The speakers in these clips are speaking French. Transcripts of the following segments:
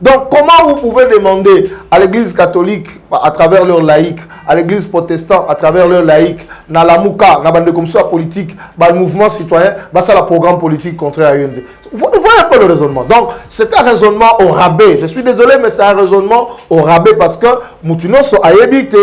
Donc, comment vous pouvez demander à l'église catholique, à travers leur laïcs, à l'église protestante, à travers leur laïcs, dans la Mouka, dans la commission politique, dans le mouvement citoyen, dans le programme politique contraire à UND. Vous voyez un peu le raisonnement. Donc, c'est un raisonnement au rabais. Je suis désolé, mais c'est un raisonnement au rabais parce que Moutino so ayebite,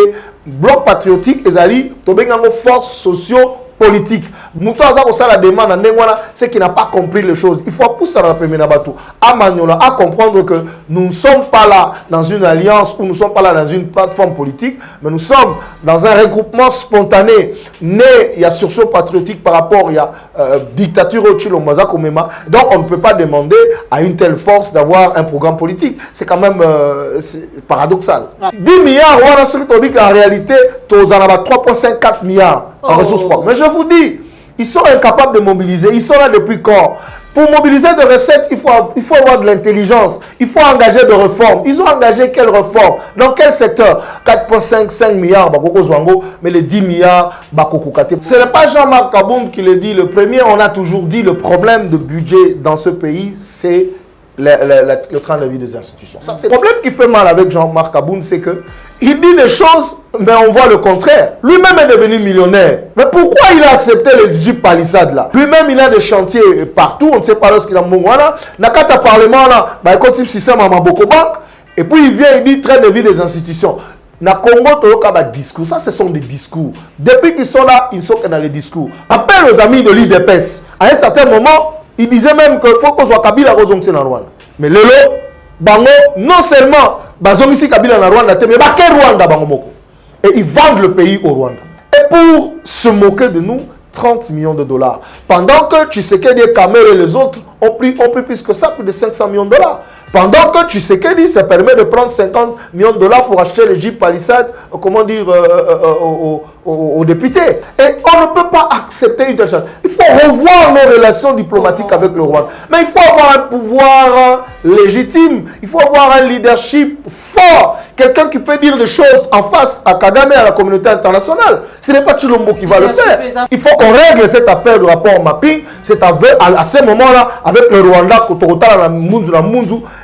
bloc patriotique, ezali, tobengango force socio-politique. Mouton a la demande à ceux qui n'a pas compris les choses. Il faut pousser à la première bateau. À Magnola, à comprendre que nous ne sommes pas là dans une alliance ou nous ne sommes pas là dans une plateforme politique, mais nous sommes dans un regroupement spontané. Né, il y a sursaut patriotique par rapport, il y a dictature au Chilombaza Komema. Donc on ne peut pas demander à une telle force d'avoir un programme politique. C'est quand même paradoxal. 10 milliards, on a dit qu'en réalité, tu en as 3,54 milliards en ressources propres. Mais je vous dis, ils sont incapables de mobiliser. Ils sont là depuis quand? Pour mobiliser des recettes, il faut avoir de l'intelligence. Il faut engager des réformes. Ils ont engagé quelles réformes? Dans quel secteur? 4,5 milliards, mais les 10 milliards, ce n'est pas Jean-Marc Kaboum qui le dit. Le premier, on a toujours dit, le problème de budget dans ce pays, c'est le train de vie des institutions. Le problème qui fait mal avec Jean-Marc Kaboum, c'est que il dit des choses, mais on voit le contraire. Lui-même est devenu millionnaire. Mais pourquoi il a accepté le 18 palissades là? Lui-même, il a des chantiers partout. On ne sait pas lorsqu'il a mon là. Nakata Parlement là, bah, il continue système à Maboko Bank. Et puis il vient, il dit train de vie des institutions. Na Congo, il y a des discours. Ça, ce sont des discours. Depuis qu'ils sont là, ils sont dans les discours. Appelle aux amis de l'IDPS. À un certain moment, il disait même qu'il faut qu'on soit Kabila Rozongse dans Rwanda. Mais Lelo, Bango, non seulement Bazongisi Kabila dans Rwanda, mais Baké Rwanda Bango Moko. Et ils vendent le pays au Rwanda. Et pour se moquer de nous, 30 millions de dollars. Pendant que Tshisekedi, Kamel et les autres ont pris plus que ça, plus de 500 millions de dollars. Pendant que Tshisekedi se permet de prendre 50 millions de dollars pour acheter les Jeep Palisade, comment dire, aux députés. Et on ne peut pas accepter une telle chose. Il faut revoir nos relations diplomatiques avec le Rwanda. Mais il faut avoir un pouvoir légitime. Il faut avoir un leadership fort. Quelqu'un qui peut dire des choses en face à Kagame et à la communauté internationale. Ce n'est pas Chilombo qui va le faire. Il faut qu'on règle cette affaire du rapport mapping, cette affaire, à ce moment-là, avec le Rwanda,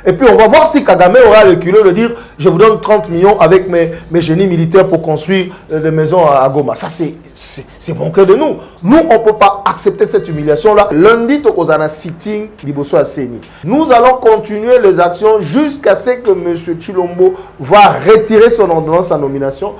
et puis on va voir si Kagame aura le culot de dire je vous donne 30 millions avec mes génies militaires pour construire des maisons à Goma. Ça, c'est manquer de nous. Nous, on ne peut pas accepter cette humiliation-là. Lundi, on a un sitting d'Ibosso à Seni. Nous allons continuer les actions jusqu'à ce que M. Chilombo va retirer son ordonnance à nomination.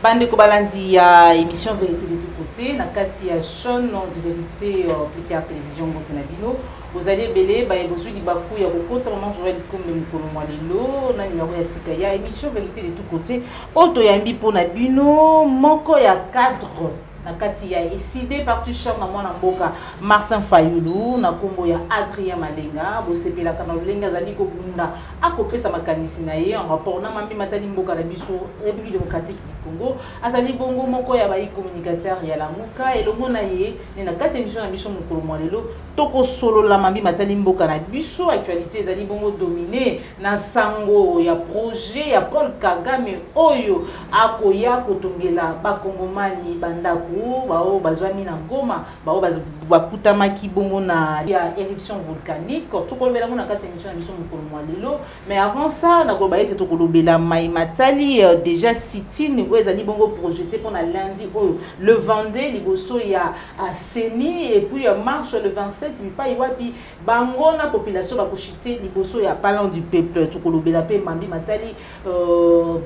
Bande Kobalandi ya émission Vérité de tous côtés, na kati ya Sean de Vérité appliquée à télévision Montenabino. Vous allez belé ba evozu di baku ya kokota maman Joël comme le mukolo mwalelo na numéro ya sika ya émission Vérité de tous côtés. Auto ya mbi pona bino moko ya cadre na kati ya décidé parti chef na mwana mboka Martin Fayulu na kombo ya Adrien Malenga bo sepela kana lenga zali ko bunda akopesa makanisi na ye en rapport na mambi matali mboka na biso République démocratique du Congo azali bongo moko ya bayi communicateur ya la muka elongo na ye na kati émission na biso mukolo mwalelo toko solo la mambi matali mboka na biso actualité zali bongo dominé na sango ya projet ya Paul Kagame oyo akoya kotongela ba kongomani bandako bao bazwami na Goma bao bakutamaki bongo na ya éruption volcanique tokolobela na kati émission na biso mukolo mwalelo mais avant ça na koba ete tokolobela mai matali déjà sitine où ezali bongo projeté pour na lundi le Vendée liboso ya Seni et puis marche le 27 mi pa iwapi bango na population ba kochité liboso ya parlant du peuple tokolobela pe mambi matali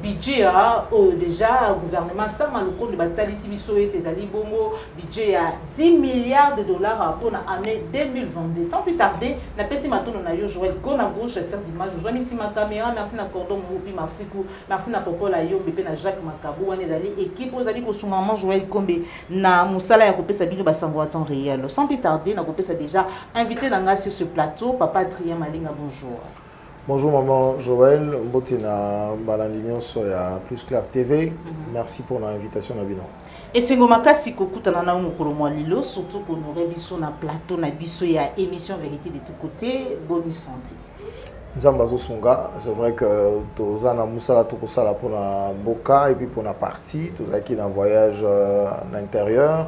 budget déjà gouvernement sama lokolo de batali sibiso ete ezali bongo budget à 10 milliards de dollars pour l'année 2022. Sans plus tarder, la pesi matono na yo Joël Kona gauche ser d'image. Je joins ici ma caméra. Merci na cordon Moupi Mafikou. Merci na Popo la yo Mbépé na Jacques Makabou. On est allé équipe aux allés ko maman Joël Kombe na musala ya kopesa bino basango à temps réel. Sans plus tarder, na kopesa déjà invité nanga sur ce plateau Papa Adrien Malenga. Bonjour. Bonjour maman Joël, Mbotina Balandinion sur Plus Clair TV. Merci pour l'invitation Nabino. Et c'est comme si kokutana na mukolo lilo surtout pour nous rebiso na plateau na biso ya émission vérité de tous côtés bonne santé. Zambazo Songa, c'est vrai que tous en Moussala tout ça là pour la Boca et puis pour la partie, tous qui dans voyage à l'intérieur.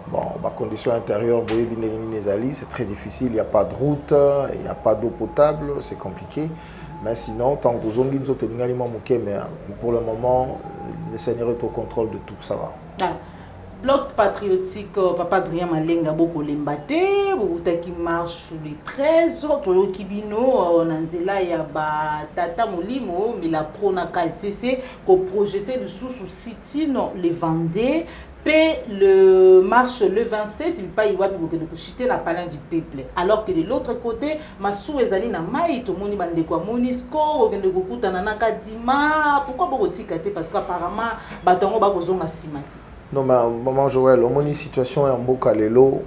Bon, bah conditions intérieures, c'est très difficile, il n'y a pas de route, il n'y a pas d'eau potable, c'est compliqué. Mais sinon, tant que vous mais pour le moment, le Seigneur est au contrôle de tout, ça va. Ah. Bloc patriotique, Papa Adrien Malenga Boko Lembate, Bokuta qui marche les 13, Toyo Kibino, Nanzela Yaba, Tata Molimo, mais la Prona CC, qu'on projetait le sous City, non, les Vendées, puis le marche le 27, il pas y avoir de chiter la palin du peuple. Alors que de l'autre côté, Massou Ezali na Maï, tout le monde bande quoi, Monisco, de Gokuta Nanaka Dima, pourquoi Boko Tikate? Parce qu'apparemment, Batango Bakozonga Simati. Non, mais maman Joël, on a une situation en Mboka Lelo,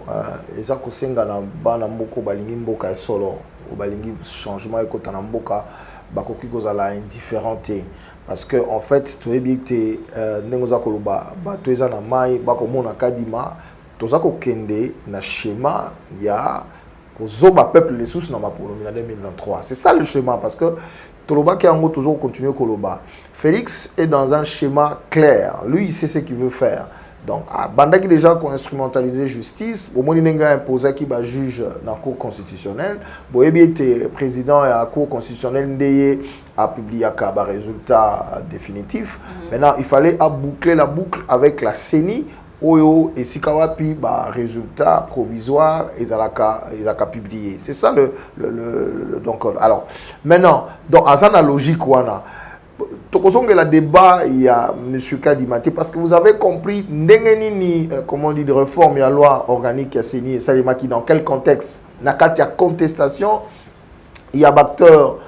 ils ont kosenga na bana Mboko balingi Mboka solo, ou balingi changement et kota na Mboka, bakoki kozala indifférenté. Parce que en fait, tu es bien que nengoza koloba, tu es na mai, bakomona kadima, toza ko kende na schéma ya kozoba peuple les sous na mapolomi na 2023. C'est ça le schéma parce que Toloba qui a toujours continué Koloba. Félix est dans un schéma clair. Lui, il sait ce qu'il veut faire. Donc, Banda qui déjà instrumentalisé justice, au moins il a imposé qui va juge dans la Cour constitutionnelle. Boyebi était président de la Cour constitutionnelle a publié un résultat définitif. Maintenant, il fallait boucler la boucle avec la CENI. Oyo et Sikawapi, bah, résultat provisoire, ils ont publié. C'est ça donc, alors, maintenant, dans la logique, la débat, il y a M. Kadimate, parce que vous avez compris, comment on dit, de réforme, il y a loi organique qui a signé, qui dans quel contexte? Il y a contestation, il y a acteurs,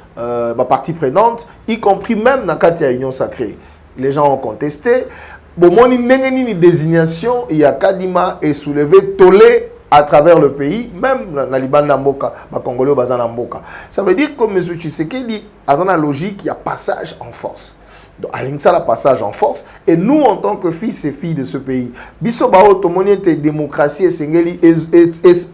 partie prenante, y compris même dans la Union sacrée. Les gens ont contesté. Bon, mon désignation, il y a Kadima et soulevé tollé à travers le pays, même dans Liban Namboka, Congolais Bazan Namboka. Ça veut dire que M. Tshisekedi a dans la logique, il y a passage en force. Donc, à la passage en force. Et nous, en tant que fils et filles de ce pays, biso bao tomoni te démocratie et sengeli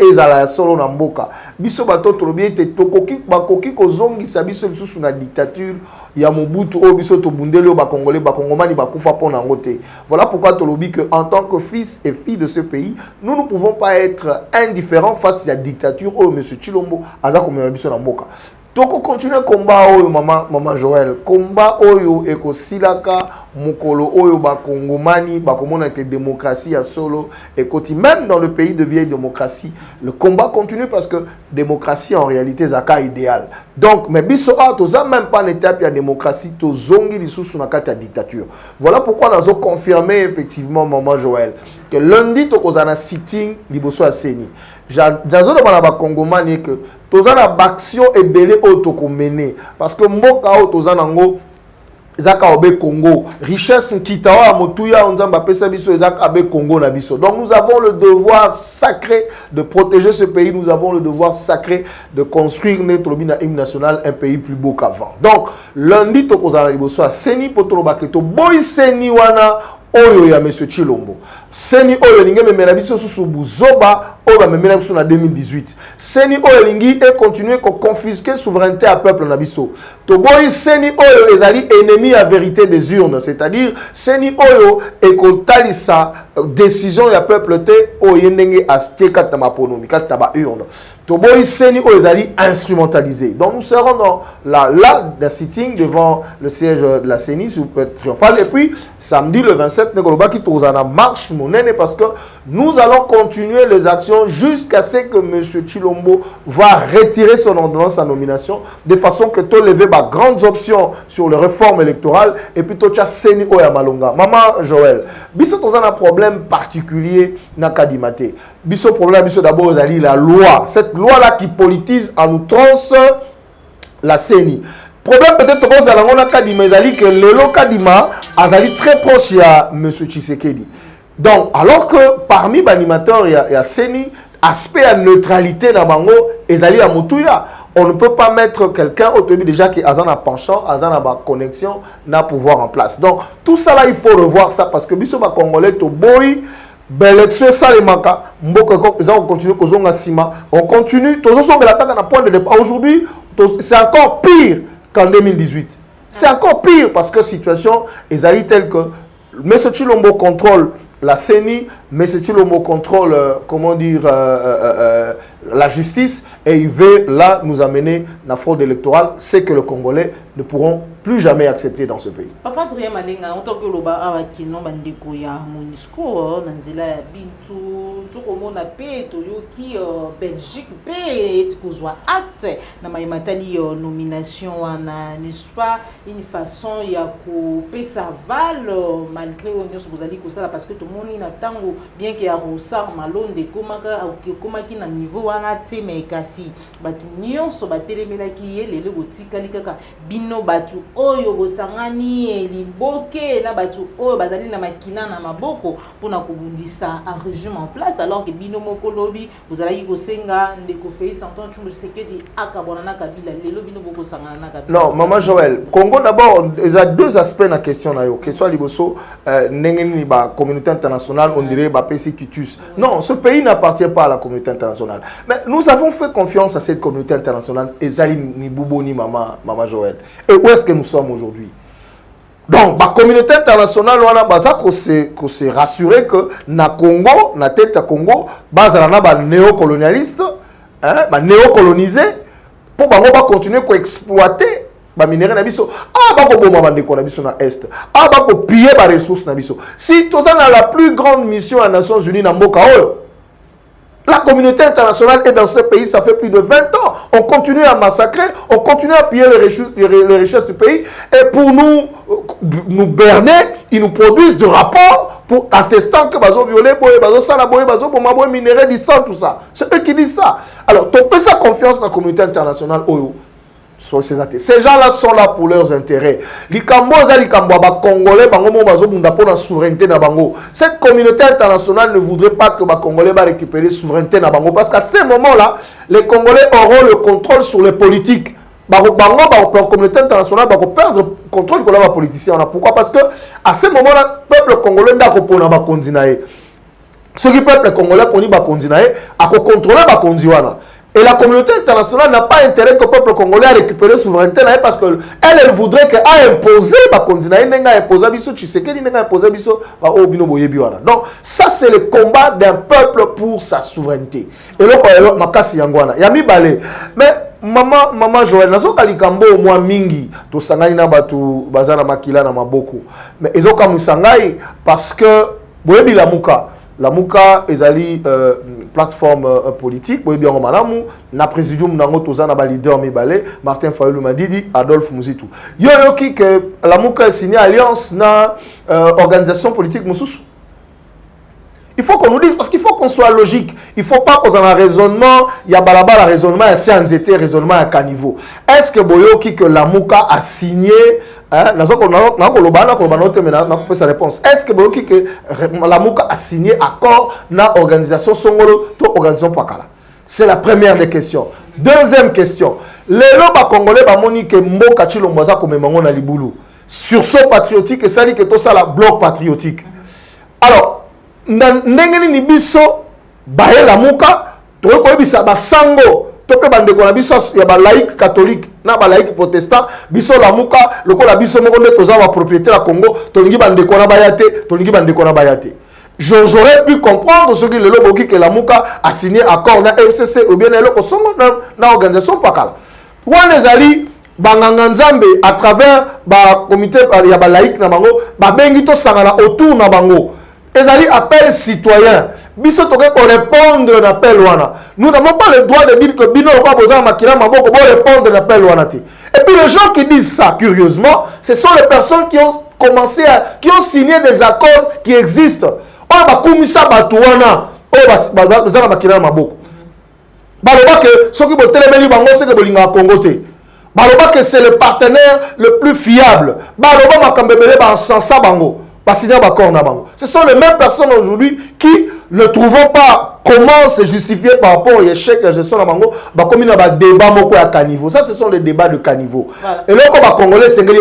ezala solo na mboka. Biso bato tolobi te tokoki bakoki kozongi sa biso lisusu na dictature ya Mobutu o biso to bundele o bakongolais bakongomani bakufa pona ngote. Voilà pourquoi tolobi que en tant que fils et filles de ce pays, nous ne pouvons pas être indifférents face à la dictature o M. Tshilombo aza komela biso na mboka. Donc on continue combat oyo maman Joël combat oyo eko silaka mukolo oyo bakongomani bakomona que démocratie ya solo ekoti même dans le pays de vieille démocratie le combat continue parce que démocratie en réalité zaka idéal. Donc mais biso toza même pas l'étape ya démocratie to zongi lisusu na kati ya dictature. Voilà pourquoi nous avons confirmé effectivement maman Joël que lundi to kozana sitting liboso ya CENI. Jazo na bakongomani que tozana action ebele otoko mener parce que mboka o tozana ngo zaka obe Congo richesse nkitawa motuya onzamba pesa biso zaka abe Congo na biso. Donc nous avons le devoir sacré de protéger ce pays, nous avons le devoir sacré de construire notre hymne national un pays plus beau qu'avant. Donc lundi to kozana liboso a CENI potoloba keto boy CENI wana oyo ya M. Tshilombo. CENI oyo lingi memela biso susu buzoba oyo ba memela biso na 2018. CENI oyo lingi et continuer ko confisquer souveraineté à peuple na biso. To boy CENI oyo ezali ennemi à vérité des urnes, c'est-à-dire CENI oyo e ko talisa décision ya peuple te oyo ndenge asteka tamaponomi kata ba urne. To boy CENI oyo ezali instrumentalisé. Donc nous serons dans la sitting devant le siège de la CENI sous triomphal et puis samedi le 27 Nekoloba qui tozana marche monene parce que nous allons continuer les actions jusqu'à ce que M. Tshilombo va retirer son ordonnance à nomination de façon que tu lever ma grandes options sur les réformes électorales et puis tu as CENI oya malonga. Maman Joël, biso tozana problème particulier na Kadimate. Biso problème biso d'abord la loi. Cette loi là qui politise en outrance la CENI. Problème peut-être que Zalango Kadima ezali que Lelo Kadima azali très proche à M. Tshisekedi. Donc alors que parmi les animateurs il y a CENI aspect à neutralité na bango ezali à Motuya. on ne peut pas mettre quelqu'un au début déjà qui a un penchant, a une connexion, n'a pouvoir en place. Donc, tout ça là, il faut revoir ça parce que biso ba Congolais, to boy, l'élection, ça les maka, on continue, on continue, point de départ. Aujourd'hui, c'est encore pire qu'en 2018. C'est encore pire parce que la situation est telle que M. Chilombo contrôle la CENI, M. Chilombo contrôle, comment dire, la justice et il veut là nous amener la fraude électorale, c'est que les Congolais ne pourront plus jamais accepter dans ce pays. Papa Adrien Malenga, en tant que loba awakino bandeko ya MONUSCO nanzela ya bintu to komona pe to yoki Belgique pe etikozwa acte na maimatali nomination wana n'est-ce pas une façon ya ko pesa val malgré onyo bozali ko sala parce que tout le monde na tango bien que ya rosar malonde komaki na niveau wana te mais kasi batu nyonso batelemelaki ye lelo botikali kaka bino batu oyo bosangani limboke na batu oyo bazali na makina na maboko pona kobundisa un régime en place alors que bino mokolobi vous allez kosenga ndeko Félix Antoine Tshombe Tshisekedi akabona na Kabila lelo bino boko sangana na Kabila. Non, maman Joël, Congo d'abord, il y a deux aspects dans la question là yo, que soit liboso nengeni ba communauté internationale, on dirait ba persécutus. Non, ce pays n'appartient pas à la communauté internationale. Mais nous avons fait confiance à cette communauté internationale et Zali ni Boubou ni maman Joël. Et où est-ce que nous sommes aujourd'hui? Donc, la communauté internationale, on a se rassurer que na Congo, na tête à Congo, bazalana ba néocolonialiste, hein, ba néocolonisé, pour ba continuer à exploiter ba minerais na biso. Ah, ba ko bomba bandeko na biso na est. Ah, ba ko piller ba ressources na biso. Si tout ça dans la plus grande mission à Nations Unies na mboka oyo, la communauté internationale est dans ce pays, ça fait plus de 20 ans. On continue à massacrer, on continue à piller les richesses du pays. Et pour nous berner, ils nous produisent des rapports pour attestant que bazo violé, bazo salaboye, bazo bomabo minerais du sang, tout ça. C'est eux qui disent ça. Alors, tu peux sa confiance dans la communauté internationale. Ces gens-là sont là pour leurs intérêts. Cette communauté internationale ne voudrait pas que les Congolais récupèrent la souveraineté. Parce qu'à ce moment-là, les Congolais auront le contrôle sur les politiques. La communauté internationale va perdre le contrôle sur les politiciens. Pourquoi? Parce qu'à ce moment-là, le peuple congolais n'a pas de ce qui peuple congolais a contrôlé la condition. Et la communauté internationale n'a pas intérêt que le peuple congolais a récupéré la souveraineté parce qu'elle elle voudrait qu'elle imposer la continent, donc ça c'est le combat d'un peuple pour sa souveraineté. Et là makasi yangwana yami balé mais maman Joël nazoka likambo au moins mingi to sangani na batu bazana makila na maboko mais ezoka musangai parce que boyebi la Mouka ezali plateforme politique, boy bien malamu na présidium nango tozana ba leader mibale Martin Fayulu Madidi, Adolphe Muzitu. Yo ki que la Mouka a signé alliance na organisation politique mususu. Il faut qu'on nous dise parce qu'il faut qu'on soit logique. Il faut pas qu'on ait un raisonnement, il y a balabala raisonnement, il y a un raisonnement à caniveau. Est-ce que boyoki que la Mouka a signé réponse. Est-ce que la Mouka a signé accord na organisation Songolo to organisation Pakala? C'est la première des questions. Deuxième question. Les loba congolais ba moni que Mboka Chilomboza comme mango na libulu. Sursaut patriotique et ça dit que tout ça la bloc patriotique. Alors, ndengeni ni biso baye la Mouka to ko bisa ba sango to pe bande ko na biso ya ba laïque catholique na ba laïque protestant biso la Mouka lokola biso moko nde toza ba propriété la Congo to lingi bande ko na bayate to lingi bande ko na bayate. J'aurais pu comprendre ce que le loboki que la Mouka a signé accord na FCC ou bien le Kosongo na organisation Pakala. Wana ezali banganga nzambe à travers ba comité ya ba laïque na bango ba bengi to sangana autour na bango. Ezali appel citoyen. Biso toke ko répondre à l'appel wana. Nous n'avons pas le droit de dire que bino ko boza makila maboko bo répondre à l'appel wana ti. Et puis les gens qui disent ça curieusement, ce sont les personnes qui ont commencé qui ont signé des accords qui existent. On va kumisa batu wana o bazana makila maboko. Baloba que soki bo telemeli bango c'est que bolinga Congo te. Baloba que c'est le partenaire le plus fiable. Baloba makambebele ba sansa bango. Ce sont les mêmes personnes aujourd'hui qui ne trouvent pas comment se justifier par rapport au échec de gestion de Mango, bah comme il y a des débats à caniveau. Ça, ce sont les débats de caniveau. Voilà. Et là, comme les Congolais, c'est que les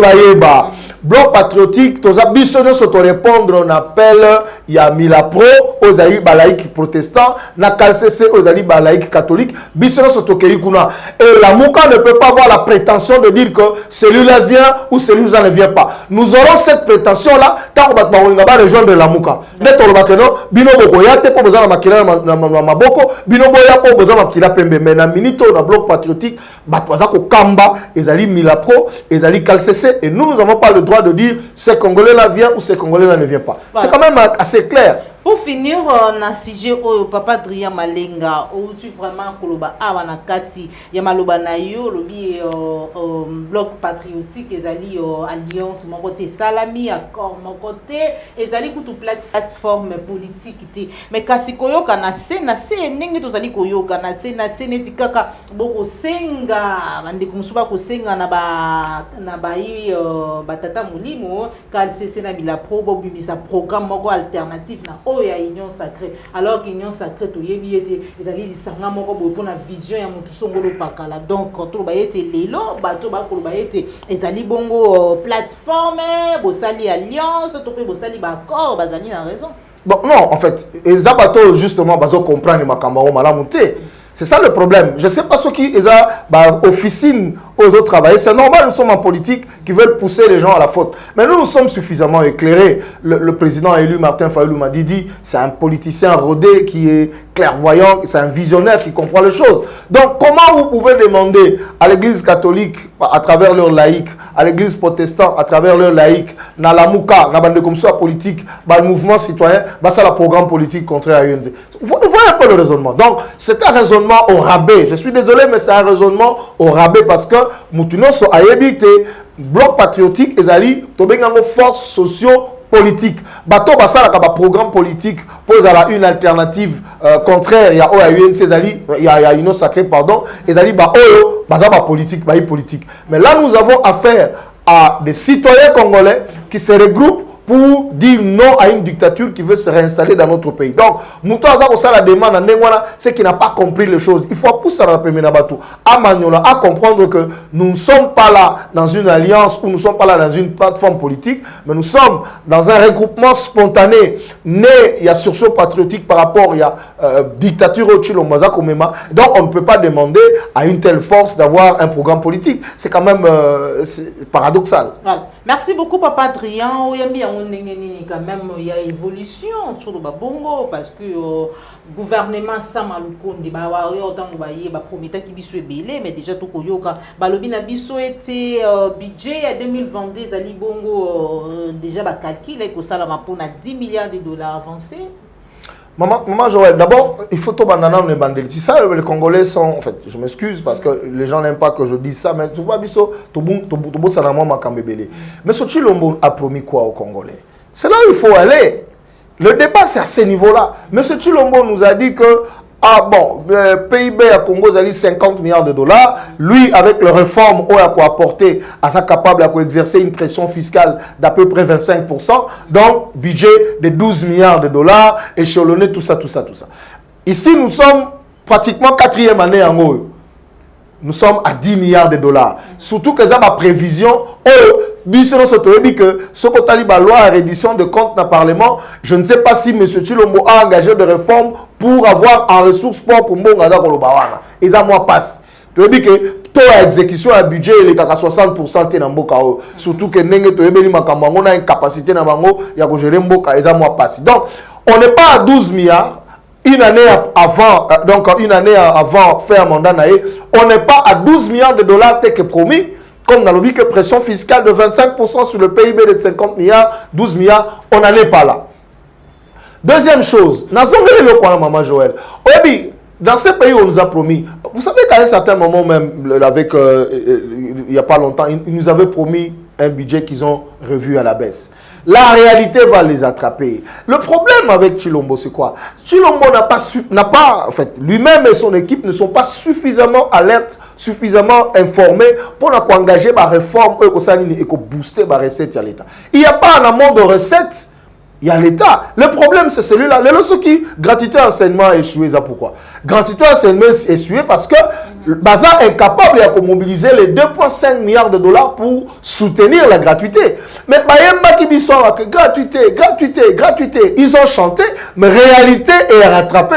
bloc patriotique, tous les bisons se répondre, on appelle, il y a Milapro, aux aïs balaïques protestants, na KCC, aux aïs balaïques catholiques, bisons se tokeikuna. Et la Mouka ne peut pas avoir la prétention de dire que celui-là vient ou celui-là ne vient pas. Nous aurons cette prétention-là, tant qu'on va rejoindre la Mouka. Net on va que non, bino bokoyate, pour besoin de makila maboko, bino boya pour besoin de makila pembe. Mais na minito, na bloc patriotique, batwaza ko kamba, ezali Milapro, ezali KCC, et nous n'avons pas le droit de dire ce Congolais-là vient ou ce Congolais-là ne vient pas. Voilà. C'est quand même assez clair. Pour finir, on a sujet au Papa Adrien Malenga, où tu vraiment koloba awana kati ya maloba na yo lobi bloc patriotique ezali alliance mon côté salami accord mon côté ezali kutu plateforme politique té mais kasi koyoka na se ndenge tozali koyoka na se neti kaka boko senga bande kumsuba ko senga na ba batata mulimo kal cc na bila pro bobimisa programme moko alternatif na ya union sacrée alors qu'union sacrée to yebi ete ezali lisanga moko boye pona vision ya mutu songolo pakala donc to ba ete lelo bato ba ko ba ete ezali bongo plateforme bosali alliance to pe bosali ba accord bazali na raison. Bon non en fait ezabato justement bazo comprendre makambo malamu te. C'est ça le problème. Je ne sais pas ce qui est officine aux autres travailleurs. C'est normal, nous sommes en politique qui veulent pousser les gens à la faute. Mais nous sommes suffisamment éclairés. Le président élu Martin Fayulu m'a dit, c'est un politicien rodé qui est clairvoyant, c'est un visionnaire qui comprend les choses. Donc, comment vous pouvez demander à l'église catholique, à travers leur laïcs, à l'église protestante, à travers leur laïcs, dans la Mouka, dans le comme ça politique, dans le mouvement citoyen, ça le programme politique contraire à UND. Vous voyez un peu le raisonnement. Donc, c'est un raisonnement au rabais. Je suis désolé, mais c'est un raisonnement au rabais parce que Moutouno so ayebite bloc patriotique ezali tobengango force socio-politique. Bato basala ka ba programme politique pose à la une alternative contraire ya OAUNC ezali ya union sacrée pardon ezali ba oyo baza ba politique ba politique. Mais là nous avons affaire à des citoyens congolais qui se regroupent pour dire non à une dictature qui veut se réinstaller dans notre pays. Donc, Moutou Azako la demande à c'est qui n'a pas compris les choses. Il faut pousser à la première bateau, à Magnola, à comprendre que nous ne sommes pas là dans une alliance ou nous ne sommes pas là dans une plateforme politique, mais nous sommes dans un regroupement spontané, né, il y a sursaut patriotique par rapport, il y a dictature au Chilombaza Komema. Donc, on ne peut pas demander à une telle force d'avoir un programme politique. C'est quand même paradoxal. Voilà. Merci beaucoup, Papa Adrien. Quand même, il y a évolution sur le Bongo parce que le gouvernement Samaloukonde, mais déjà tout koyoka, balobina biso était budget à 2022, Zali Bongo déjà calculé que ça la pour 10 milliards de dollars avancés. Maman Joël, d'abord, il faut tout banana on est bandé. Si ça, les Congolais sont, en fait, je m'excuse parce que les gens n'aiment pas que je dise ça, mais tu vois, biso, tout bon, ça n'a pas m'akambebele. Mais ce Chilombo a promis quoi aux Congolais? C'est là où il faut aller. Le débat, c'est à ce niveau-là. M. Chilombo nous a dit que, ah bon, le PIB à Congo, a 50 milliards de dollars. Lui, avec les réformes, il a apporté, à sa capable d'exercer une pression fiscale d'à peu près 25%. Donc, budget de 12 milliards de dollars, échelonné, tout ça. Ici, nous sommes pratiquement 4e année en haut. Nous sommes à 10 milliards de dollars. Surtout que ça, ma prévision, que ce que la loi à reddition de comptes dans le Parlement, je ne sais pas si M. Chilombo a engagé des réformes pour avoir en ressources propres pour Mbongaza Kolobawana. Et ça, moi, passe. Tu veux dire que taux d'exécution à budget, il est à 60% dans Mboka. Surtout que on a une capacité dans Mboka, il y a que gérer Mboka, et ça, moi, passe. Donc, on n'est pas à 12 milliards. Une année avant, donc une année avant faire un mandat, on n'est pas à 12 milliards de dollars tel que promis. Comme dans le que pression fiscale de 25% sur le PIB de 50 milliards, 12 milliards, on n'en est pas là. Deuxième chose, Maman Joël, dans ces pays où on nous a promis, vous savez qu'à un certain moment même, avec, il n'y a pas longtemps, ils nous avaient promis un budget qu'ils ont revu à la baisse. La réalité va les attraper. Le problème avec Chilombo, c'est quoi? Chilombo n'a pas, en fait, lui-même et son équipe ne sont pas suffisamment alertes, suffisamment informés pour engager ma réforme et booster ma recette à l'État. Il n'y a pas un amont de recettes Il y a l'État. Le problème, c'est celui-là. Les leçons qui, gratuité enseignement échoué, ça pourquoi? Gratuité enseignement échoué parce que Baza est incapable de mobiliser les 2,5 milliards de dollars pour soutenir la gratuité. Mais Bayemba qui dit gratuité, gratuité, gratuité. Ils ont chanté, mais réalité est rattrapée.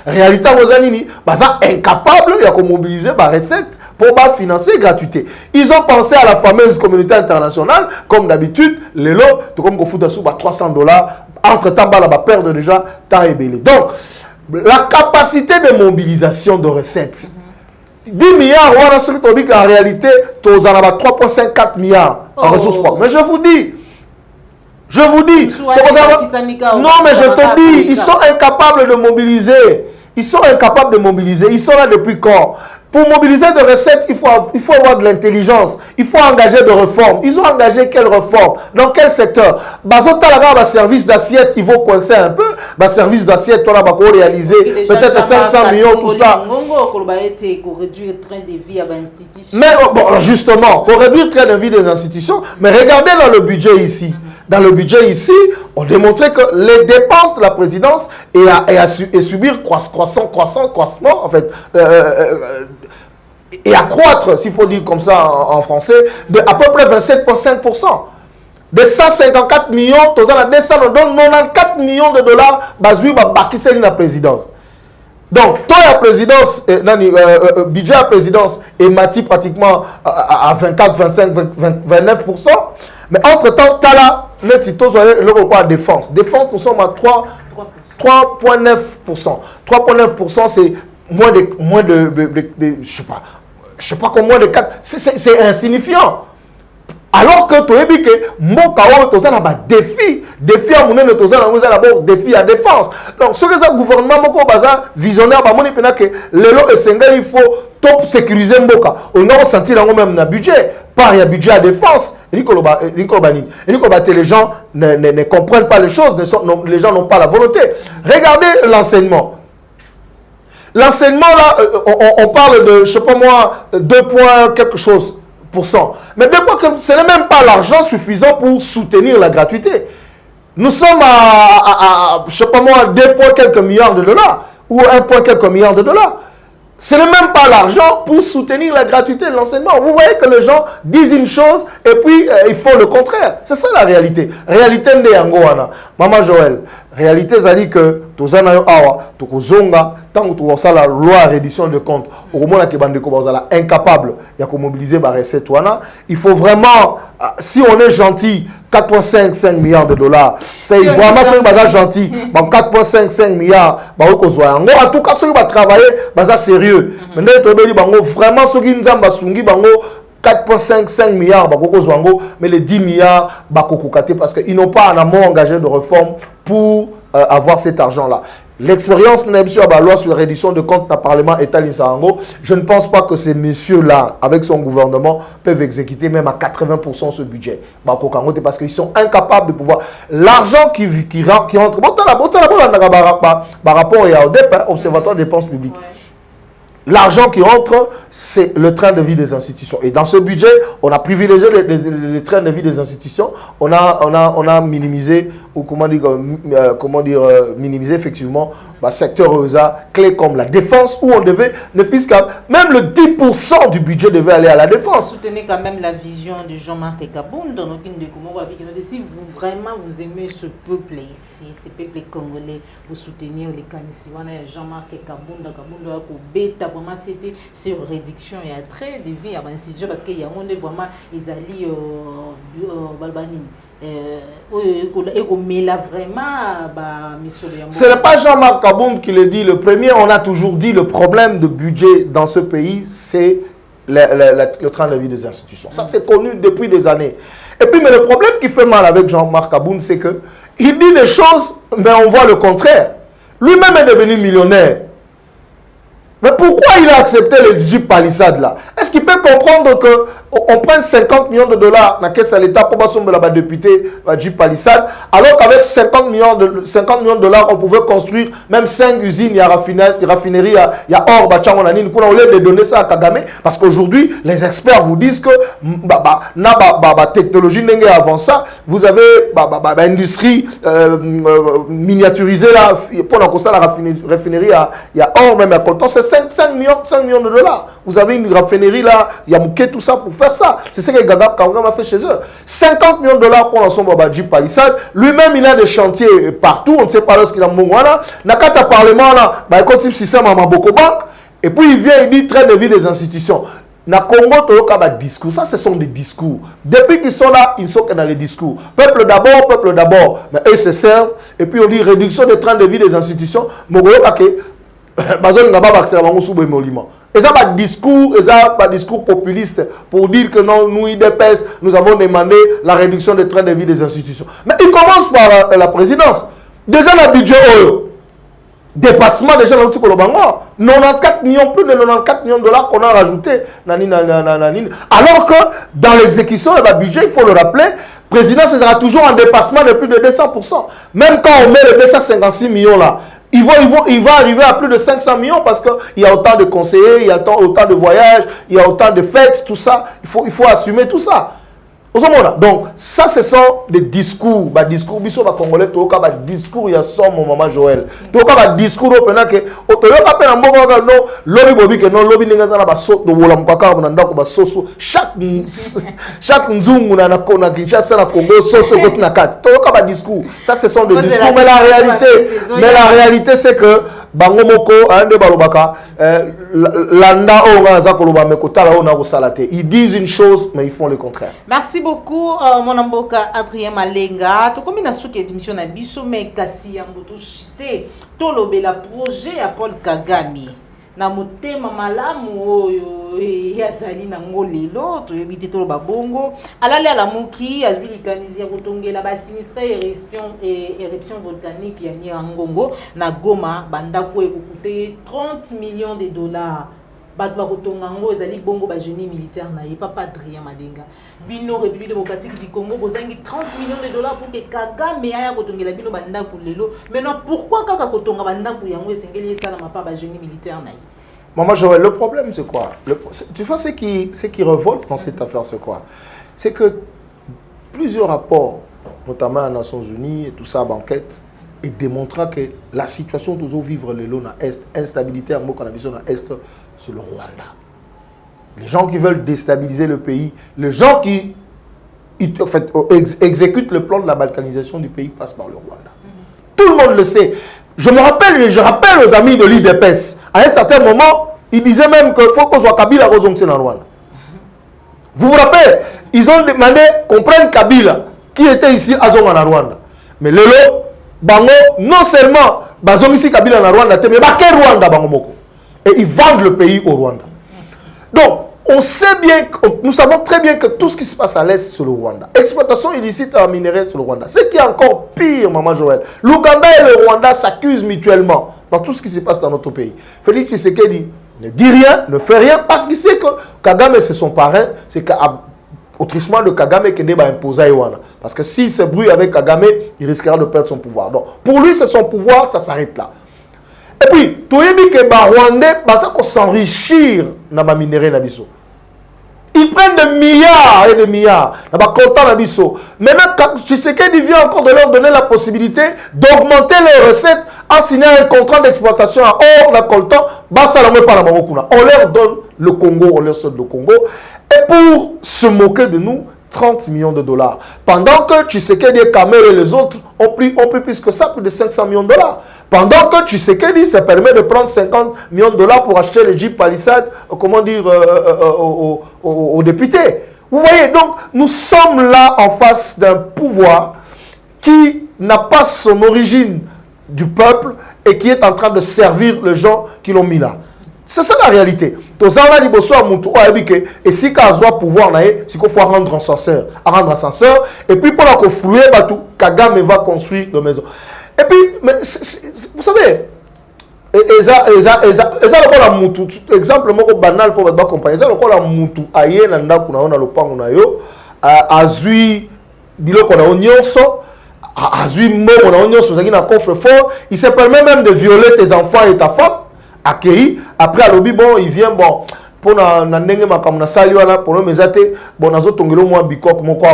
Réalité, Baza est incapable de mobiliser la recette pour financer la gratuité. Ils ont pensé à la fameuse communauté internationale, comme d'habitude, les lots, comme qu'on fout sous 300 dollars, entre-temps, on va perdre déjà temps et belé. Donc, la capacité de mobilisation de recettes, 10 milliards, on a dit qu'en réalité, tu en as 3,54 milliards en ressources propres. Mais je vous dis, non, mais je te dis, ils sont incapables de mobiliser. Ils sont incapables de mobiliser. Ils sont là depuis quand? Pour mobiliser des recettes, il faut avoir de l'intelligence. Il faut engager des réformes. Ils ont engagé quelles réformes? Dans quel secteur? Le service d'assiette, il faut coincer un peu. Le service d'assiette, on va réaliser peut-être 500 millions, tout ça. Mais bon, justement, pour réduire le train de vie des institutions, mais regardez dans le budget ici. Dans le budget ici, on démontrait que les dépenses de la présidence et subir croissement, en fait, et accroître, s'il faut dire comme ça en français, de à peu près 27,5%. De 154 millions, on a 294 millions de dollars, qui la présidence. Donc, toi, la présidence, budget à présidence est mati pratiquement à 24, 25, 29%. Mais entre-temps, tu as là, le repas à défense. Défense, nous sommes à 3,9%. 3,9%, c'est moins de je sais pas combien de 4. C'est insignifiant. Alors que tu as dit que tu as un défi à mon défi à défense. Donc, ce que le gouvernement visionnaire, il faut top sécuriser Mboka. On a ressenti même dans le budget. Par le budget à défense. Les gens ne comprennent pas les choses, les gens n'ont pas la volonté. Regardez l'enseignement. L'enseignement, là, on parle de, je sais pas moi, 2 points quelque chose %. Mais ce n'est même pas l'argent suffisant pour soutenir la gratuité. Nous sommes à je sais pas moi, 2 points quelques milliards de dollars ou 1 point quelques milliards de dollars. Ce n'est même pas l'argent pour soutenir la gratuité de l'enseignement. Vous voyez que les gens disent une chose et puis ils font le contraire. C'est ça la réalité. Réalité de Yangoana. Maman Joël, réalité, ça dit que tant que tu as la loi à reddition de comptes, au moment où tu es incapable de mobiliser la recette, il faut vraiment, si on est gentil, 4,5 milliards de dollars. C'est vraiment ce qui est gentil. 4,5 milliards. En tout cas, ceux qui vont travailler, c'est sérieux. Vraiment, ceux qui ont 4,5 milliards, mais les 10 milliards, parce qu'ils n'ont pas en amont engagé de réforme pour avoir cet argent-là. L'expérience de la loi sur la réduction de comptes dans le Parlement État Lissarango, je ne pense pas que ces messieurs-là, avec son gouvernement, peuvent exécuter même à 80% ce budget. Parce qu'ils sont incapables de pouvoir. L'argent qui rentre, par rapport à l'ODEP, Observatoire des dépenses publiques. L'argent qui entre, c'est le train de vie des institutions. Et dans ce budget, on a privilégié les trains de vie des institutions. On a minimisé, ou minimiser effectivement le secteur clé comme la défense, où on devait, même le 10% du budget devait aller à la défense. Soutenez quand même la vision de Jean-Marc Kaboun dans si vous vraiment vous aimez ce peuple ici, ce peuple congolais, vous soutenir les Kanissi. Jean-Marc Kaboun, vraiment c'était sur réduction et attrait de vie à l'institution parce qu'il y a vraiment ils allaient Balbanini. Ce n'est pas Jean-Marc Kaboun qui le dit. Le premier, on a toujours dit le problème de budget dans ce pays, c'est le train de vie des institutions. Ça, c'est connu depuis des années. Et puis, mais le problème qui fait mal avec Jean-Marc Kaboun, c'est que il dit des choses, mais on voit le contraire. Lui-même est devenu millionnaire. Mais pourquoi il a accepté le Jeep Palisade là? Est-ce qu'il peut comprendre qu'on prenne 50 millions de dollars dans la caisse à l'État pour passer la député Jeep Palisade, alors qu'avec 50 millions de dollars, on pouvait construire même 5 usines, il y a raffinerie, il y a or, on lieu de donner ça à Kagame, parce qu'aujourd'hui, les experts vous disent que la technologie n'est avant ça, vous avez l'industrie miniaturisée là, pour ça la raffinerie, il y a or, même à coltan, c'est 5 millions de dollars. Vous avez une raffinerie là, il y a Mouké, tout ça pour faire ça. C'est ce que Kagame a fait chez eux. 50 millions de dollars pour l'ensemble de Jeep Palisade. Lui-même, il a des chantiers partout. On ne sait pas lorsqu'il a mon voilà. Nakata Parlement là, il continue le système à Maboko Bank. Et puis il vient, il dit train de vie des institutions. Na Congo, Toyoka a discours. Ça, ce sont des discours. Depuis qu'ils sont là, ils sont que dans les discours. Peuple d'abord, peuple d'abord. Mais eux se servent. Et puis on dit réduction des trains de vie des institutions. Mogoyoka ke. Et ça, pas discours populiste pour dire que non, nous, IDPS, nous avons demandé la réduction des trains de vie des institutions. Mais il commence par la présidence. Déjà, le budget, dépassement déjà dans le 94 millions, plus de 94 millions de dollars qu'on a rajouté. Alors que dans l'exécution de la budget, il faut le rappeler, la présidence sera toujours en dépassement de plus de 200%. Même quand on met les 256 millions là, il va arriver à plus de 500 millions parce qu'il y a autant de conseillers, il y a autant de voyages, il y a autant de fêtes, tout ça. Il faut assumer tout ça. Donc, ça, ce sont des discours. Des discours, ils sont congolais, des discours, il y a ça, mon maman Joël. Des discours, chaque nzungu na Kinshasa na Congo soso na kat. Toyoka discours. Ça, ce sont des discours, mais la réalité, c'est que bango moko ande balobaka landa o za koloba mekotala o na ko salate. Ils disent une chose mais ils font le contraire. Merci beaucoup mon amboka Adrien Malenga. To komi na suki émission na biso mais kasi ya mbutu chité to lobela projet ya Paul Kagame. Na motema malamu oyo yazali na ngolelo to yebite to babongo alali ala muki azwili kanizia kutongela ba sinistre éruption volcanique ya Nyiragongo na Goma banda ko ekukute 30 millions de dollars bat ba kotonga ngo ezali bongo ba génie militaire na ye papa Adrien Malenga bino République démocratique du Congo bozangi 30 millions de dollars pour que Kagame aya kotongela bino banda kulelo. Maintenant pourquoi kaka kotonga banda ku yango esengeli esala mapa ba génie militaire na ye? Maman Joël, le problème c'est quoi? Tu vois ce qui revolte dans cette affaire, c'est quoi? C'est que plusieurs rapports, notamment aux Nations Unies et tout ça, banquette, et démontrant que la situation toujours vivre le long à Est, instabilité en mot qu'on a vu à Est, c'est le Rwanda. Les gens qui veulent déstabiliser le pays, les gens qui exécutent le plan de la balkanisation du pays passent par le Rwanda. Tout le monde le sait. Je rappelle aux amis de l'IDPS, à un certain moment, ils disaient même qu'il faut qu'on soit Kabila dans le Rwanda. Vous vous rappelez, ils ont demandé qu'on prenne Kabila, qui était ici à Rwanda. Mais Lelo, Bango, non seulement Bazong ici Kabila en Rwanda, mais Baké Rwanda, Bango Moko. Et ils vendent le pays au Rwanda. Donc, on sait bien, nous savons très bien que tout ce qui se passe à l'Est, c'est le Rwanda. Exploitation illicite en minerai sur le Rwanda. Ce qui est encore pire, Maman Joël. L'Ouganda et le Rwanda s'accusent mutuellement dans tout ce qui se passe dans notre pays. Félix Tshisekedi ne dit rien, ne fait rien, parce qu'il sait que Kagame, c'est son parrain. C'est qu'autrement de Kagame qui va imposer Iwana. Parce que s'il se brouille avec Kagame, il risquera de perdre son pouvoir. Donc, pour lui, c'est son pouvoir, ça s'arrête là. Et puis, tu as dit que les Rwandais, ça s'enrichir dans la minerai nabiso. Ils prennent des milliards et des milliards. Maintenant, Tshisekedi vient encore de leur donner la possibilité d'augmenter les recettes en signant un contrat d'exploitation à or, la coltan, on leur donne le Congo, on leur donne le Congo. Et pour se moquer de nous, 30 millions de dollars. Pendant que Tshisekedi, Kamel et les autres ont pris plus que ça, plus de 500 millions de dollars. Pendant que Tshisekedi se permet de prendre 50 millions de dollars pour acheter les Jeep Palisade, comment dire, aux députés. Vous voyez, donc, nous sommes là en face d'un pouvoir qui n'a pas son origine du peuple et qui est en train de servir les gens qui l'ont mis là. C'est ça la réalité. Et si Kazoa pouvoir, il faut rendre ascenseur. Et puis pour la flouer, Kagame va construire la maison. Et puis, mais vous savez, Et ça le la mutu exemple moko banal pour ba compagnie ça le la mutu aye na ndako na lopango na yo azui biloko na nyonso azui mbongo na nyonso zaki na coffre fort, il se permet même de violer tes enfants et ta femme accueilli après à lobby bon il vient bon pour na ndenge makambo na sali wana pour no mezate bon nazo tongelo moi bikok moko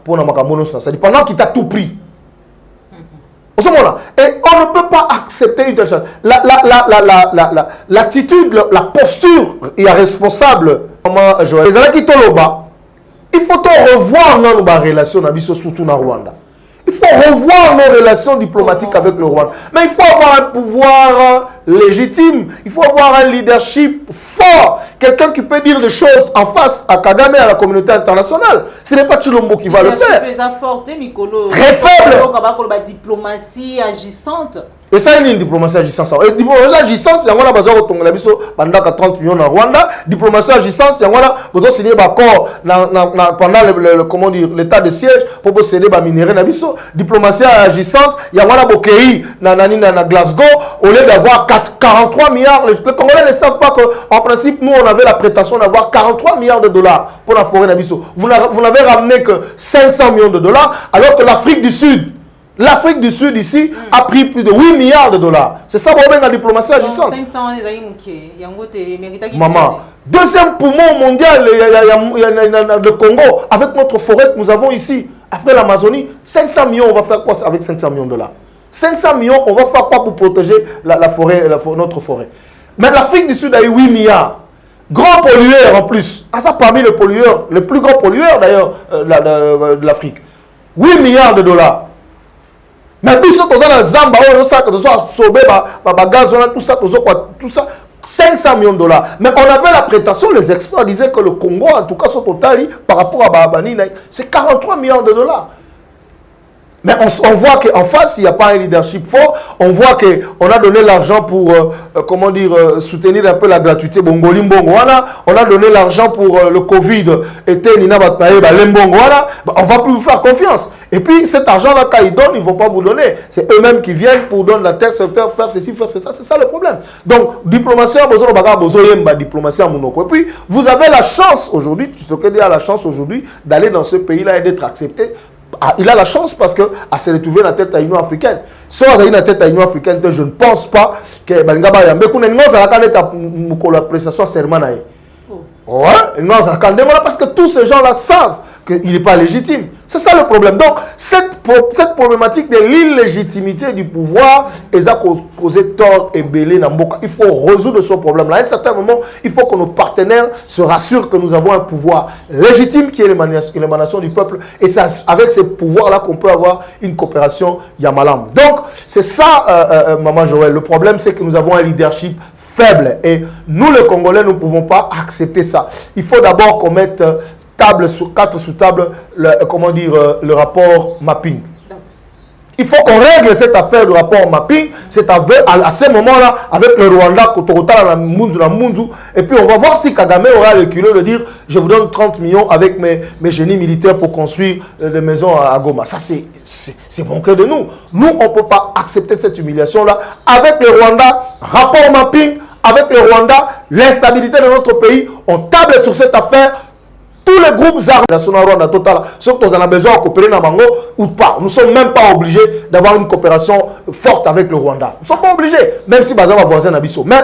pour na makambo no na sali pendant qu'il t'a tout pris. Et on ne peut pas accepter une telle chose. L'attitude, la posture irresponsable. Il faut revoir nos relations, surtout dans Rwanda. Il faut revoir nos relations diplomatiques avec le Rwanda. Mais il faut avoir un pouvoir légitime. Il faut avoir un leadership fort. Quelqu'un qui peut dire des choses en face à Kagame et à la communauté internationale. Ce n'est pas Chilombo qui va le faire. Très faible. La diplomatie agissante. Et ça, il y a une diplomatie agissante. Et diplomatie agissante, il y a pendant 30 millions en Rwanda. Diplomatie agissante, il y a signé un accord pendant l'état de siège pour céder les minéraux. Diplomatie agissante, il y a un Glasgow, au lieu d'avoir 43 milliards. Les Congolais ne savent pas qu'en principe, nous, on avait la prétention d'avoir 43 milliards de dollars pour la forêt d'Abisso. Vous n'avez ramené que 500 millions de dollars, alors que l'Afrique du Sud ici a pris plus de 8 milliards de dollars. C'est ça, la diplomatie agissante. 500 Maman, deuxième poumon mondial, le Congo, avec notre forêt que nous avons ici, après l'Amazonie, 500 millions, on va faire quoi avec 500 millions de dollars? 500 millions, on va faire quoi pour protéger la forêt, notre forêt? Mais l'Afrique du Sud a eu 8 milliards. Grand pollueur en plus. Ah, ça parmi les pollueurs, les plus grands pollueurs d'ailleurs de l'Afrique. 8 milliards de dollars. Mais tout ça, Zamba, tout ça, 500 millions de dollars. Mais on avait la prétention, les experts disaient que le Congo, en tout cas, son total, par rapport à Babani, c'est 43 milliards de dollars. Mais on voit qu'en face, il n'y a pas un leadership fort. On voit qu'on a donné l'argent pour, soutenir un peu la gratuité. On a donné l'argent pour le Covid. On ne va plus vous faire confiance. Et puis, cet argent-là, quand ils donnent, ils ne vont pas vous donner. C'est eux-mêmes qui viennent pour donner la terre, faire ceci, faire ça. C'est ça le problème. Donc, diplomatie, diplomatie. Et puis, vous avez la chance aujourd'hui, Tshisekedi a la chance aujourd'hui d'aller dans ce pays-là et d'être accepté. Il a la chance parce que s'est retrouvé dans la tête à l'Union africaine. Si on a dans la tête à l'Union africaine, je ne pense pas que Balingaba Yambe la prestation serment. Ouais, parce que tous ces gens-là savent qu'il n'est pas légitime. C'est ça le problème. Donc, cette problématique de l'illégitimité du pouvoir, elle a causé tort et belé dans Mboka. Il faut résoudre ce problème-là. À un certain moment, il faut que nos partenaires se rassurent que nous avons un pouvoir légitime qui est l'émanation du peuple. Et c'est avec ce pouvoir-là qu'on peut avoir une coopération Yamalam. Donc, c'est ça, Maman Joël. Le problème, c'est que nous avons un leadership faible. Et nous, les Congolais, nous ne pouvons pas accepter ça. Il faut d'abord qu'on mette quatre sous table, le rapport mapping. Il faut qu'on règle cette affaire du rapport mapping, à ce moment-là, avec le Rwanda, et puis on va voir si Kagame aura le culot de dire « Je vous donne 30 millions avec mes génies militaires pour construire des maisons à Goma ». Ça, c'est manqué de nous. Nous, on ne peut pas accepter cette humiliation-là. Avec le Rwanda, rapport mapping, avec le Rwanda, l'instabilité de notre pays, on table sur cette affaire. Tous les groupes armés nationaux Rwanda total, sauf que nous avons besoin de coopérer dans Bango ou pas. Nous ne sommes même pas obligés d'avoir une coopération forte avec le Rwanda. Nous ne sommes pas obligés, même si Bazar va voisin Nabisso. Mais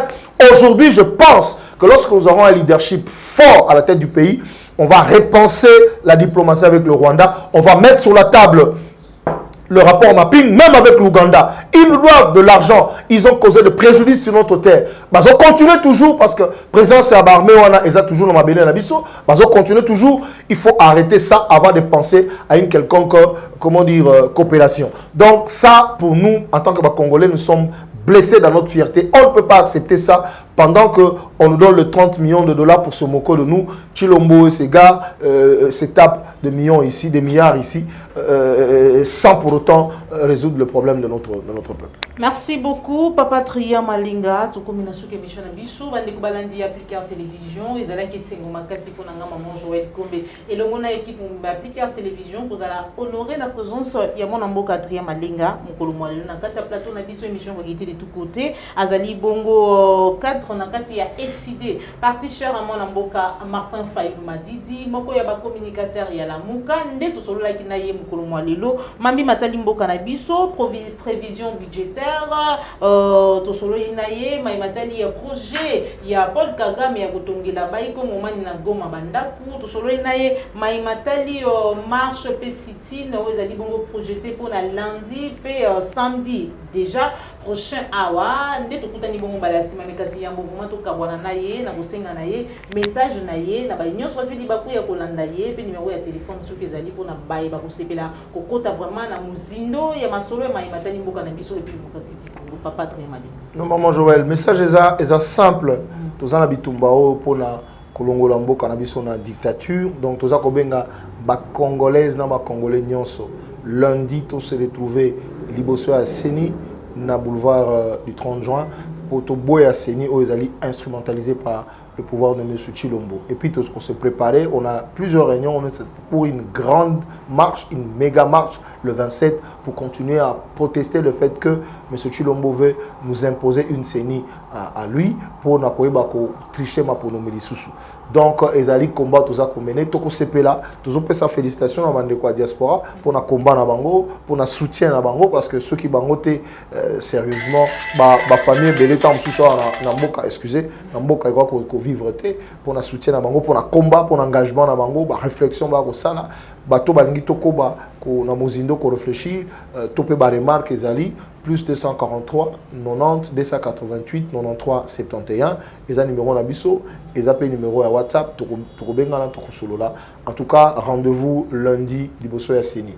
aujourd'hui, je pense que lorsque nous aurons un leadership fort à la tête du pays, on va repenser la diplomatie avec le Rwanda. On va mettre sur la table le rapport mapping, même avec l'Ouganda. Ils nous doivent de l'argent. Ils ont causé de préjudice sur notre terre. Ils ont continué toujours parce que présence à Barmé, ils ont toujours dans ma belle Nabisso. Ils ont continué toujours. Il faut arrêter ça avant de penser à une quelconque, coopération. Donc ça, pour nous, en tant que Congolais, nous sommes blessés dans notre fierté. On ne peut pas accepter ça pendant qu'on nous donne le 30 millions de dollars pour se moquer de nous. Chilombo et ses gars se tapent de millions ici, des milliards ici, sans pour autant résoudre le problème de notre peuple. Merci beaucoup, Papa Tria Malinga. Tu comme une émission à Bissou, on est balandi appliqué en télévision. Ils allaient qui c'est qu'on m'a cassé pour n'anga maman Joël Kombe. Et le on a équipe on appliqué en télévision pour aller honorer la présence. Il y a mon amboka Tria Malinga, mon colombo le na katia plateau na Bissou émission vérité de tous côtés. Azali Bongo 4 on a katia SID. Parti cher à mon amboka Martin Fayou Madidi. Moko ya ba communicateur ya la Muka. Nde to solo la kinaye mon colombo lelo. Mami Matali Mboka na Bissou. Prévision budgétaire. Tosolo inaye maimatali ya projet ya Paul Kagame ya kotongela baiko momani na Goma bandaku tosolo inaye maimatali marche pe sitine ezali bongo projeté pour la lundi pe samedi déjà prochain awa nde tokutani bongo balasi mamekasi ya mouvement to kabwana na ye na kosenga na ye message na ye na ba nyonso parce que baku ya kolanda ye pe numéro ya téléphone soki ezali pour na baye ba kosepela kokota vraiment na muzindo ya masolo ya maimatali mboka na biso le plus Papa Trémadi. Non, maman Joël, le message est simple. Tous en habitumbao pour la Kolongola mboka na biso na dictature. Donc tous en kobenga ba congolaise na ba congolais nyonso. Lundi tous se retrouver liboso à Seni na boulevard du 30 juin pour to boya Seni où ils allaient instrumentalisés par le pouvoir de M. Chilombo. Et puis tout ce qu'on s'est préparé, on a plusieurs réunions pour une grande marche, une méga marche le 27 pour continuer à protester le fait que M. Chilombo veut nous imposer une CENI à lui pour tricher pour nos médisous. Donc, ils allaient combattre tout ça comme mené, tout ce que là, tout ça félicitations à la diaspora pour na combat na bango, pour na soutien na bango parce que ceux qui bangoté sérieusement, ba famille belé tam sous na mboka, excusez, na mboka quoi ko vivre pour na soutien na bango, pour na combat, pour engagement na bango, ba réflexion ba ko sala, ba to balingi to ko ba ko na mozindo ko réfléchir, to pe ba remarque ezali plus 243 90 288 93 71 et un numéro na biso et un numéro à WhatsApp to benga to solola. En tout cas, rendez-vous lundi liboso ya Seni.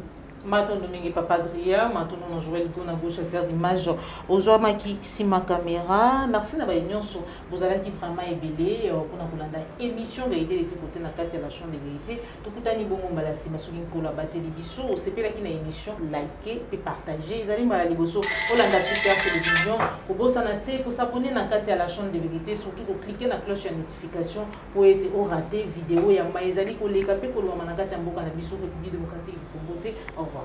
Maintenant, nous Papa Dria, maintenant nous jouons le goût gauche à d'image aux gens qui si ma caméra. Merci d'avoir union sur vous allez qui vraiment ébélé pour nous la émission vérité de tous côtés na carte la chambre de vérité. Tout coup tani bon mbala si masuli nkola bateli biso c'est pe la qui na émission liker et partager. Ils allaient mbala liboso Olanda Super télévision pour bossa na te pour s'abonner na carte la chambre de vérité surtout pour cliquer na cloche de notification pour être au raté vidéo ya maizali ko leka pe ko lo manaka tamboka na biso République démocratique du Congo. Au revoir.